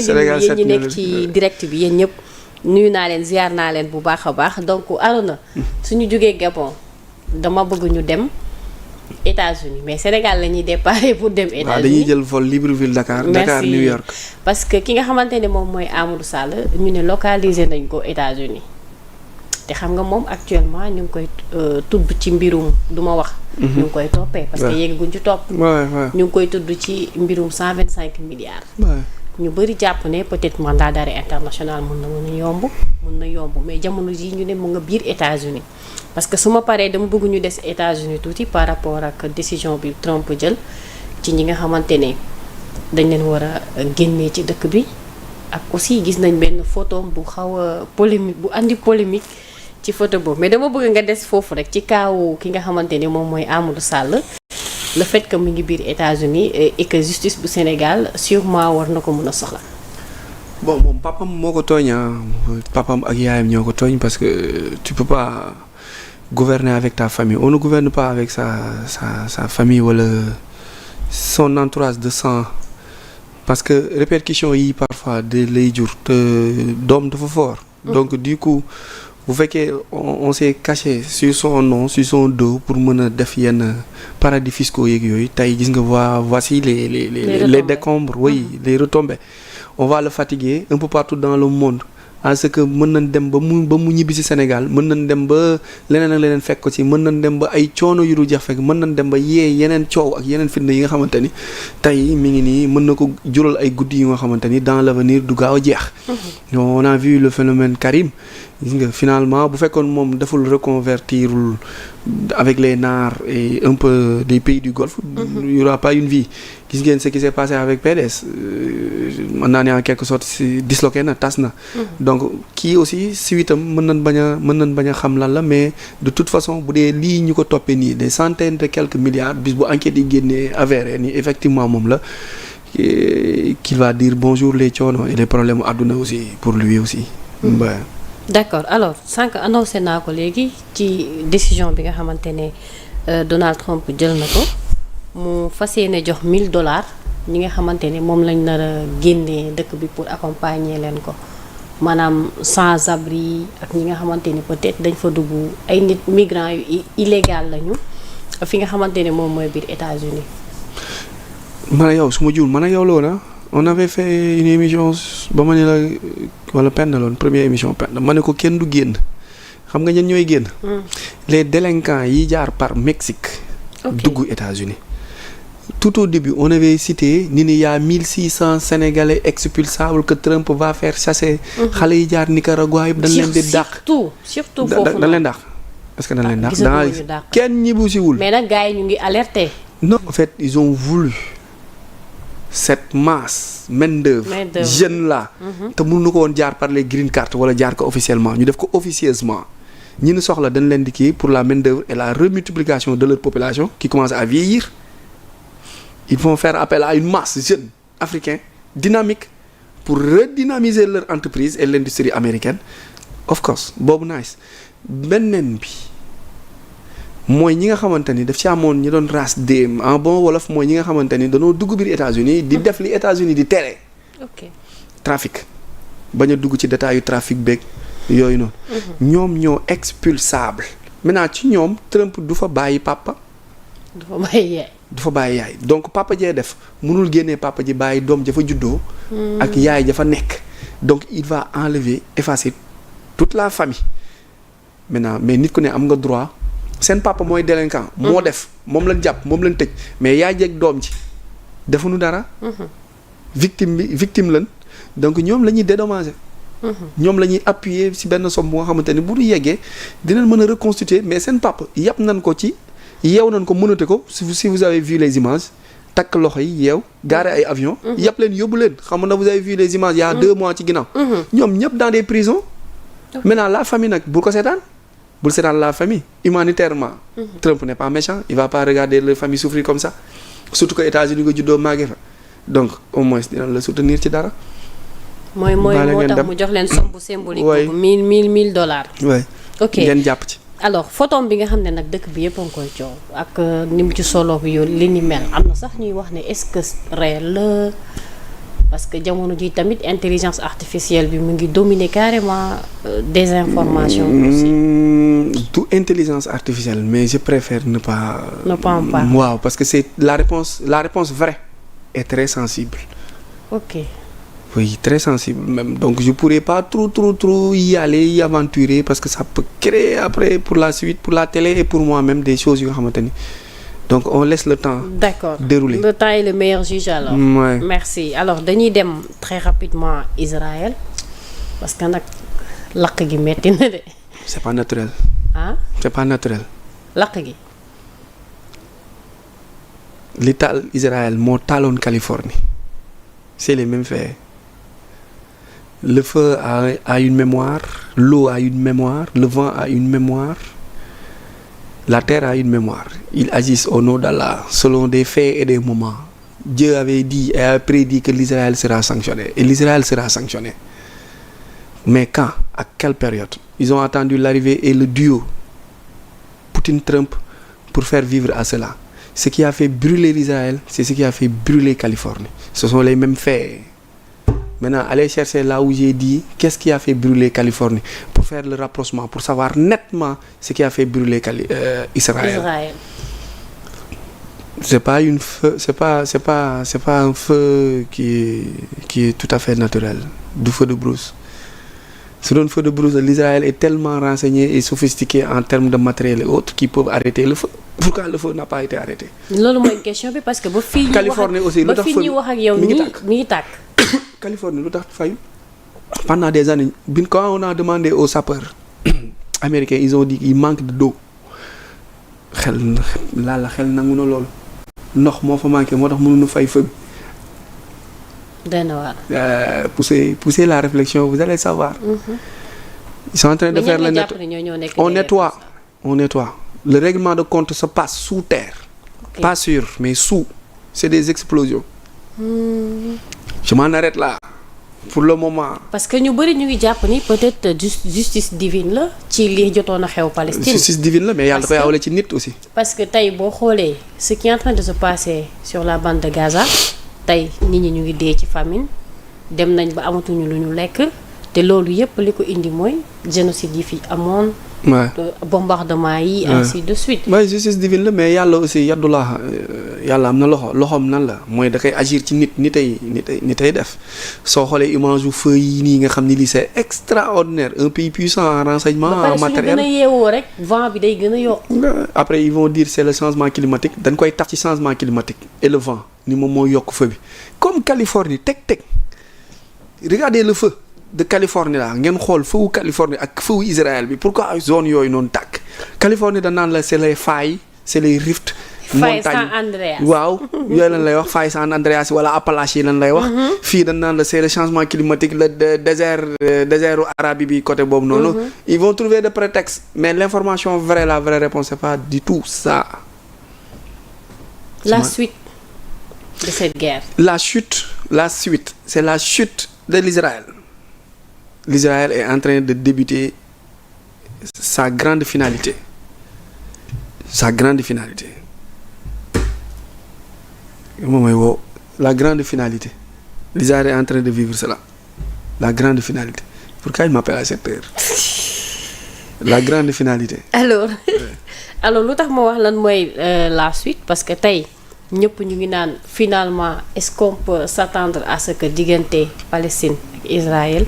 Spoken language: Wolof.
Sénégal yéen ñi nekk ci direct bi yéen ñëpp nuyu naa leen ziar naa leen bu baax a baax donc Arona suñu jógee Gabon dama bëgg ñu dem États-Unis mais Sénégal la ñuy déparé pour dem États-Unis. waaw dañuy jël vol Libreville Dakar. Merci. Dakar New York. parce que ki nga xamante ne moom mooy Amadou Sall ñu ne localisé nañ ko États-Unis te xam nga moom actuellement ñu ngi koy tudd ci mbirum du ma wax. ñu ngi koy toppee. parce que yegguñ ci topp. ñu ngi koy tudd ci mbirum 125 milliards. ñu bëri jàpp ne peut-être mandat d'arrêt international mën na yomb mais jamono ji ñu ne mu nga biir États-Unis parce que su ma paree dama bëgg ñu des États-Unis tuuti par rapport ak décision bi Trump jël ci ñi nga xamante ne dañ leen war a génnee ci dëkk bi ak aussi gis nañ benn photo bu xaw a polémique bu andi polémique ci photo boobu mais dama bëgg nga des foofu rek ci kaawu ki nga xamante ne moom mooy Amadou Sall. Le fait que mu ngi biir États-Unis et que justice bu Sénégal sûrement war na ko mën a soxla. bon moom papam moo ko tooñ papam ak yaayam ñoo ko tooñ parce que tu peux pas gouverner avec ta famille on ne gouverne pas avec sa famille wala son entourage de sang parce que répercussions yi parfois de lay jur te doom dafa fort. donc du coup. bu fekkee on s'est caché sur son nom sur son dos pour mën a def yenn paradis fiscaux yeeg yooyu tey gis nga voici les décombres oui les retombées on va le fatiguer un peu partout dans le monde à ce que mën nañ dem ba mu ñibbi ci Sénégal mën nañ dem ba leneen ak leneen fekk ko ci mën nañ dem ba ay coono yu dul jeex fekk mën nañ dem ba yee yeneen coow ak yeneen fitna yi nga xamante ni tey mi ngi nii mën na ko jural ay guddi yu nga xamante ni dans l'avenir du gaaw a jeex. on a vu le phénomène Karim gis nga finalement bu fekkoon moom deful reconvertirul avec les Naar et un peu des pays du Golfe. il y aura pas une vie. gis ngeen ce qui s'est passé avec PDS mën naa ne en quelque sorte si disloqué na tas na. donc kii aussi suitam mën nañ bañ a xam lan la mais de toute façon bu dee lii ñu ko toppee nii des centaines de quelques milliards bis bu enquête yi génnee avéré ni effectivement moom la qu'il va dire bonjour les coono et les problèmes àdduna aussi pour lui aussi. d'accord alors sànq annoncé naa ko léegi ci décision bi nga xamante ne Donald Trump jël na ko mu fas yéene jox $1000 ñi nga xamante ne moom lañ nar a génnee dëkk bi pour accompagner leen ko maanaam sans abri ak ñi nga xamante ni peut-être dañ fa dugg ay nit migrants yu illégal lañu fi nga xamante ne moom mooy biir États-Unis. man a yow su ma juul man a yow loona on avait fait une émission ba ma ne la wala Penda loon première émission Penda ma ne ko kenn du génn xam nga ñen ñooy génn. les délinquants yi jaar par Mexique. dugg États-Unis tout au début on avait cité ni y a 1600 Sénégalais expulsables que Trump va faire chasser. xale yi jaar Nicaragua yëpp dañ leen di dàq. surtout foofu dañ leen dàq. est-ce que dañ leen dàq kenn ñibbusiwul. mais nag gars yi ñu ngi alerté. non en fait ils ont voulu. cette masse main-d'œuvre jeune là te mën na ko woon jaar par les green cards wala jaar ko officiellement ñu def ko officieusement ñi ni soxla dañ leen di kii pour la main-d'œuvre et la remultiplication de leur population qui commence à vieillir ils vont faire appel à une masse jeune africain dynamique pour redynamiser leur entreprise et l'industrie américaine of course boobu nice beneen bi mooy ñi nga xamante ni daf ci amoon ñi doon race déem en bon wolof mooy ñi nga xamante ni dañoo dugg biir États-Unis di def li États-Unis di tere. ok trafic bañ a dugg ci détail yu trafic beeg yooyu noonu. ñoom ñoo expulsable. maintenant ci ñoom Trump du fa bàyyi papa. du fa bàyyi yaay. donc papa jee def mënul génnee papa ji bàyyi doom ja fa juddoo. ak yaay ja fa nekk. donc il va effacer toute la famille maintenant mais nit ku ne am nga droit. seen papa mooy délinquant moo def moom lañ jàpp moom lañ tëj mais yaa jeeg doom ji defuñu dara. victime lañ donc ñoom la ñuy dédommager. ñoom la ñuy appuyer ci benn somme bu nga xamante ni bu ñu yeggee dinañ mën a reconstituer mais seen papa yàpp nañ ko ci yeew nañ ko mënate ko si vous avez vu les images takk loxo yi yeew gaare ay avion yàpp leen yóbbu leen xam nga vous avez vu les images il y a 2 mois ci ginnaaw. ñoom ñëpp dans des prisons. maintenant la famille nag bu ko seetaan. bul seetaan la famille humanitairement. Trump n'est pas méchant il va pas regarder la famille souffrir comme ça surtout que États-Unis nga juddoo màggee fa donc au moins dina la soutenir ci dara. mooy moo tax mu jox leen somme bu symbolique. boobu $1000. waay ok ngeen jàpp ci. alors photom bi nga xam ne nag dëkk bi yëpp a ngi koy coow ak ni mu ci solo bi yow li ni mel am na sax ñuy wax ne est-ce que réel la parce que jamono ji tamit intelligence artificielle bi mu ngi dominer carrément désinformation aussi. Tout intelligence artificielle mais je préfère ne pas en parler. waaw parce que c'est la réponse vraie est très sensible. Ok. Oui, très sensible même. Donc je pourrais pas trop y aller, y aventurer parce que ça peut créer après pour la suite, pour la télé et pour moi-même des choses yu nga xamante ni. Donc on laisse le temps. D'accord. Dérouler. Le temps est le meilleur juge alors. Ouais. Merci. Alors dañuy dem très rapidement Israël parce que nag lakk gi metti na de. C'est pas naturel. Ah. C'est pas naturel. lakk gi. li taal Israël moo taaloon Californie. C'est les mêmes faits. Le feu a une mémoire, l'eau a une mémoire, le vent a une mémoire, la terre a une mémoire. Ils agissent au nom d'Allah, selon des faits et des moments. Dieu avait dit et a prédit que l'Israël sera sanctionné. Et l'Israël sera sanctionné. Mais quand? À quelle période? Ils ont attendu l'arrivée et le duo Poutine-Trump pour faire vivre à cela. Ce qui a fait brûler l'Israël, c'est ce qui a fait brûler Californie. Ce sont les mêmes faits. Maintenant, allez chercher là où j'ai dit qu'est-ce qui a fait brûler Californie pour faire le rapprochement, pour savoir nettement ce qui a fait brûler Israël. C'est pas un feu qui est tout à fait naturel, du feu de brousse. Sur un feu de brousse, l'Israël est tellement renseigné et sophistiqué en termes de matériel et autres qu'ils peuvent arrêter le feu. Pourquoi le feu n'a pas été arrêté? loolu mooy question bi parce que ba fii Californie aussi lu tax feu ñuy wax ak yow mi ngi tàkk. Californie lu tax fayu pendant des années quand on a demandé aux sapeurs américains ils ont dit qu'il manque d'eau xel nangu na loolu ndox moo fa manqué moo tax mënuñu fay feu bi. dana waar. Poussez la réflexion vous allez savoir. Ils sont en train de faire le on nettoie. Le règlement de compte se passe sous terre. Okay. Pas sur mais sous. C'est des explosions. Je m'en arrête là pour le moment. Parce que ñu bari ñu ngi jàpp ni peut-être justice divine la ci li jotoon a xew Palestine. Justice divine la mais yàlla da koy awale ci nit aussi. Parce que tey boo xoolee ce qui est en train de se passer sur la bande de Gaza tey nit ñi ñu ngi dee ci famine dem nañ ba amatuñu lu ñu lekk te loolu yépp li ko indi mooy génocide yi fi amoon. Bombardement yi ainsi de suite. mooy justice divine la mais yàlla aussi yaddulaa yàlla am na loxoom nan la mooy da koy agir ci nitay def soo xoolee image yu feu yi nii nga xam ni lii c'est extraordinaire un pays puissant en renseignement en matériel. ba pare suñu gën a yeewoo rek vent bi day gën a yokk. après ils vont dire c'est le changement climatique dañ koy tax ci changement climatique et le vent ni moom moo yokk feu bi comme Californie teg regardez le feu de Californie là ngeen xool feu Californie ak feu Israël bi pourquoi ay zone yooyu noonu tàkk Californie da naan la c'est les failles c'est les rifts. Faye San Andreas waaw yooyu lan lay wax Faye San Andreas wala Appalaches lan lay wax. fii dañ naan la c'est le changement climatique le désert arabe bi côté boobu noonu. Ils vont trouver des prétextes mais l'information vraie la vraie réponse c'est pas du tout ça. La suite de cette guerre. La suite c'est la chute de l'Israël. L'Israël est en train de débuter sa grande finalité. La grande finalité. L'Israël est en train de vivre cela. La grande finalité. Pourquoi il m'appelle à cette heure? La grande finalité. Alors lu tax ma wax lan mooy la suite parce que tey ñëpp ñu ngi naan finalement est-ce qu'on peut s'attendre à ce que diggante Palestine ak Israël